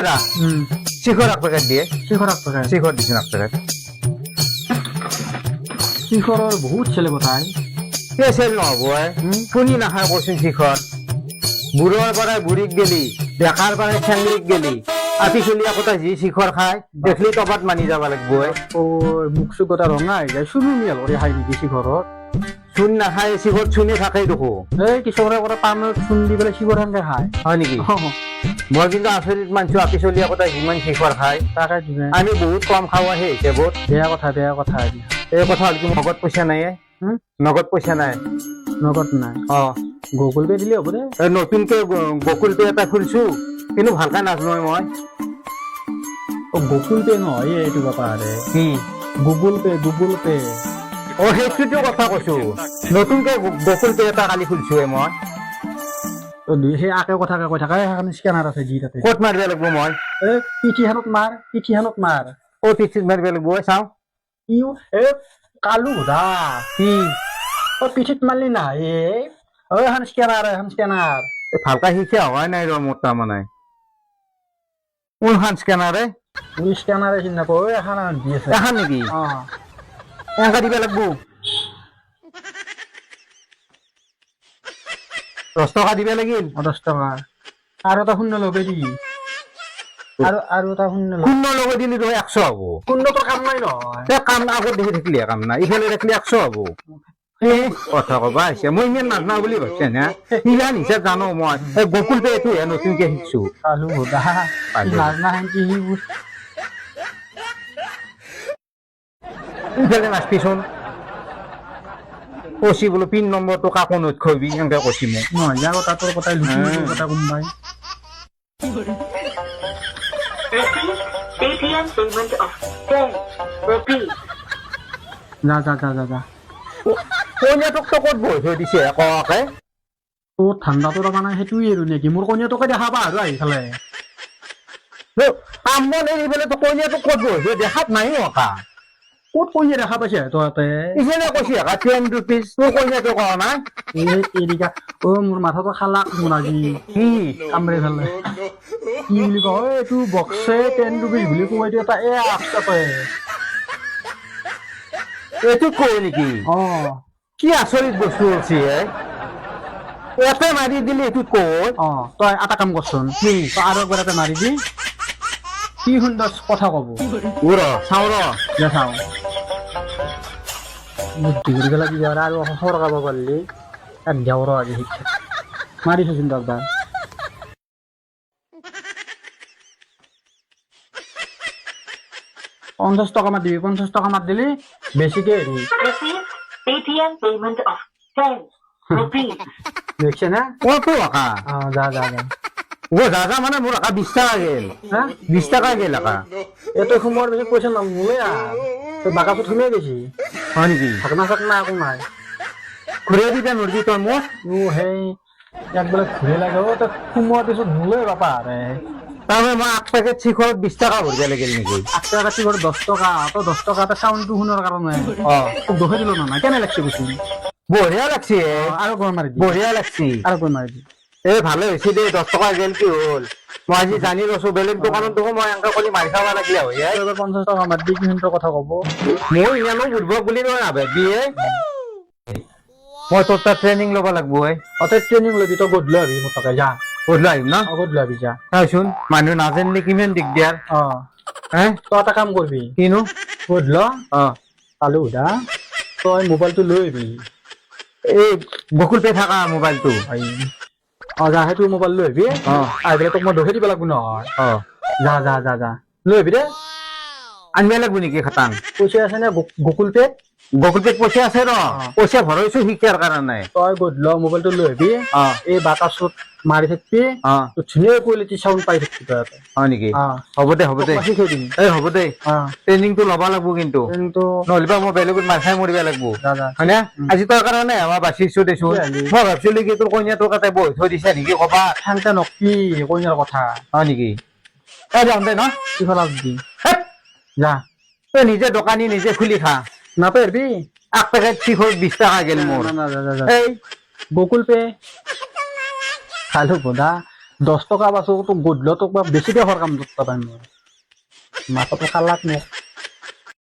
রা শিখর এক প্যাকেট দিয়ে শিখর এক প্যাকেট শিখর দিছেন এক প্যাকেট শিখরের বহুত ছেলে কোথায় কে সেল নহব শুনি নাখায় করছেন শিখর বুড়োর পাড়ায় বুড়িক গেলি বেকার পাড়ায় ঠেংলিক গেলি আতি চলিয়া কোথায় যি শিখর খায় দেখলি তবাত মানি যাব লাগবো ও মুখ চুখ গোটা ৰঙা হৈ যায় চুমি মিয়াল কৰি খাই নেকি শিখৰত চুন নাখায় শিখৰ চুনে থাকেই দেখো এই কিছুমানে কৰা পাণত চুন দি পেলাই শিখৰ সেনকে খায় হয় নেকি মই কিন্তু আচৰিত মানছো আতি চলিয়া কোথায় যিমান শিখর খায় তাকে দিনে আমি বহুত কম খাওয়া সেই হিচাপত বেয়া কথা এই কথা হল কি নগদ পইচা নাই নগদ পইচা নাই নগদ নাই অ গুগল পে দিলে হ'ব দে নতুনকে গকুল পে এটা খুলছো কিন্তু ভালকে নাজানো মই ও গুগল পে নহয় এইটো বাপাৰে কি গুগল পে অ সেইটো কথা কৈছো নতুনকে গকুল পে এটা কালি খুলছো মই তো দুই সেই আকে কথাকে কৈ থাকে সেইকাৰণে স্কেনাৰ আছে যি তাতে ক'ত মাৰিব লাগিব মই এ পিঠিখানত মাৰ অ পিঠিত মাৰিব লাগিব চাওঁ ইউ এ কালু দা কি ও পিঠিত মাৰলি না এ ওই এখন স্ক্যানাৰ ভালকে শিক্ষা হোৱাই নাই ৰ মোৰ তাৰমানে কোনখন স্কেনাৰে ওই স্ক্যানারে চিন্তা কো এখন দিয়েছে এখন নেকি এনেকে দিব লাগিব 10 টকা দিব লাগিল 10 টাকা আর এটা শূন্য লবে দি আর এটা শূন্য শূন্য লগে দিলি তো 100 হব শূন্য তো কাম নাই নহয় কাম আগত দেখি থাকিলে কাম নাই ইফালে দেখলি 100 হব কথা কবা আহিছে মই ইমান নাজানা বুলি ভাবছে না ইমান হিচাপ জানো মই গকুল পে এইটো নতুনকে শিকছো কালু দা নাজনা হেনকি ইফালে নাচবিচোন কচি বোলো পিন নম্বৰটো কাকো নথবি এনেকে কচি মোক নহয় যা কথা তোর কথাই লুচি কথা কোনবাই ATM payment of 10 rupees. যা কইনাটোক তো ক'ত বহি থৈ দিছে একে তোৰ ঠাণ্ডাটো মানে সেইটোৱে আৰু নেকি মোৰ কইনাটোকে দেখাবা আৰু আহিফালে কাম বন এৰি পেলাই তো কইনাটোক ক'ত বহি থৈ দেখাত নাই অকা ক'ত কইনা দেখা পাইছে তহঁতে ইফালে কৈছে একা 10 rupees তোৰ কইনাটো কোৱা নাই এৰিকা অ মোৰ মাথাটো খালাক মোৰ আজি কি কামৰে ফেলে কি বুলি কয় এইটো বক্সে 10 rupees বুলি কৈ দিয়া এটা আস্তাতে এইটো কৈ নেকি অ কি আচৰিত বস্তু আছে এতে মাৰি দিলি এইটো কৈ অ তই এটা কাম কৰচোন কি তই আৰু একবাৰ এটা মাৰি দি কি সুন্দৰ কথা কব উৰ চাওঁ ৰ দে চাওঁ বুদ্ধি কৰি পেলাই কি আৰু সৰকাব পাৰিলি এক দেওৰ আজি শিক্ষা মাৰি থৈছোন তই একবাৰ পঞ্চাশ টকা মাত দিলি বেছিকে হেৰি Receive ATM payment of 10 rupees. দেখছে না ক'তো অকা অ যা যা মানে মোৰ একা 20 টকা গেল হা 20 টকা গেল একা এইটো সময়ৰ পিছত পইচা নমলে তই বাকাটো থুমিয়ে গৈছি হয় নেকি চাকনা একো নাই ঘূৰাই দিবা নৰবি তই মোক সেই একবাৰে ঘূৰি লাগে অ তই সোমোৱাৰ পিছত মোলে বাপা আৰে তাৰমানে মই 8 পেকেট শিখৰত 20 টকা ভৰিব লাগিল নেকি আটকা কাটি ঘৰ 10 টকা তই 10 টকা এটা চাউণ্ডটো শুনাৰ কাৰণে তোক দহে দিলো না কেনে লাগছে কৈছো বঢ়িয়া লাগছে আৰু গৰম মাৰি দি বঢ়িয়া লাগছে আৰু গৰম মাৰি দি এই ভালে হৈছে দেই 10 টকা গেল কি হ'ল মই আজি জানি লৈছো বেলেগ দোকানত দেখো মই এনেকে কৰি মাৰি খাব লাগিলে হয় এবাৰ 50 টকা মাৰি দি কি সুন্দৰ কথা কব মই ইমানো বুৰ্বক বুলি নহয় নাভাবি মই তোৰ তাত ট্ৰেইনিং ল'ব লাগব অতই ট্ৰেইনিং লবি তই গধূলি আহিবি মোৰ টকা যা গধূলি আহিম ন গধূলি আহিবি যা চাওচোন মানুহ নাজানিলে কিমান দিগদাৰ অ হে তই এটা কাম কৰিবি কিনো গধূলি অ কালু সুধা তই মোবাইলটো লৈ আহিবি এই গকুল পে থাকা মোবাইলটো অ যা সেইটো মোবাইল লৈ আহিবি অ আহি পেলাই তোক মই দহে দিব লাগিব নহয় অ যা লৈ আহিবি দে আনিব লাগিব নেকি খাটাং পইচা আছে নে গকুল পে গকুল পেত পইচা আছে ৰ পইচা ভৰাইছো শিকাৰ কাৰণে তই গধূলি মোবাইলটো লৈ আহিবি অ এই বাকাচত মাৰি থাকিবি অ ধুনীয়া কোৱালিটি চাউণ্ড পাই থাকিবি তই হয় নেকি অ হ'ব দে শিকাই দিম এই হ'ব দে অ ট্ৰেইনিংটো ল'ব লাগিব কিন্তু নহ'লে মই বেলেগত মাৰ খাই মৰিব লাগিব যা হয়নে আজি তোৰ কাৰণে আমাৰ বাচিছো দেচোন মই ভাবছিলো কি তোৰ কইনা তোৰ তাতে বহি থৈ দিছে নেকি কবা সেনকে নকবি কইনাৰ কথা হয় নেকি এই যাম দে ন কিফালে দি যা তই নিজে দোকানী নিজে খুলি খা নাপাৰবি 1 পেকেট শিখৰ 20 টকা গেল মোৰ এই গকুল পে খালো বোধা 10 টকা পাইছো তোক গধূলি তোক বেছিকে সৰ কাম ধৰতা পাৰিম মই মাথাটো খালাক মোক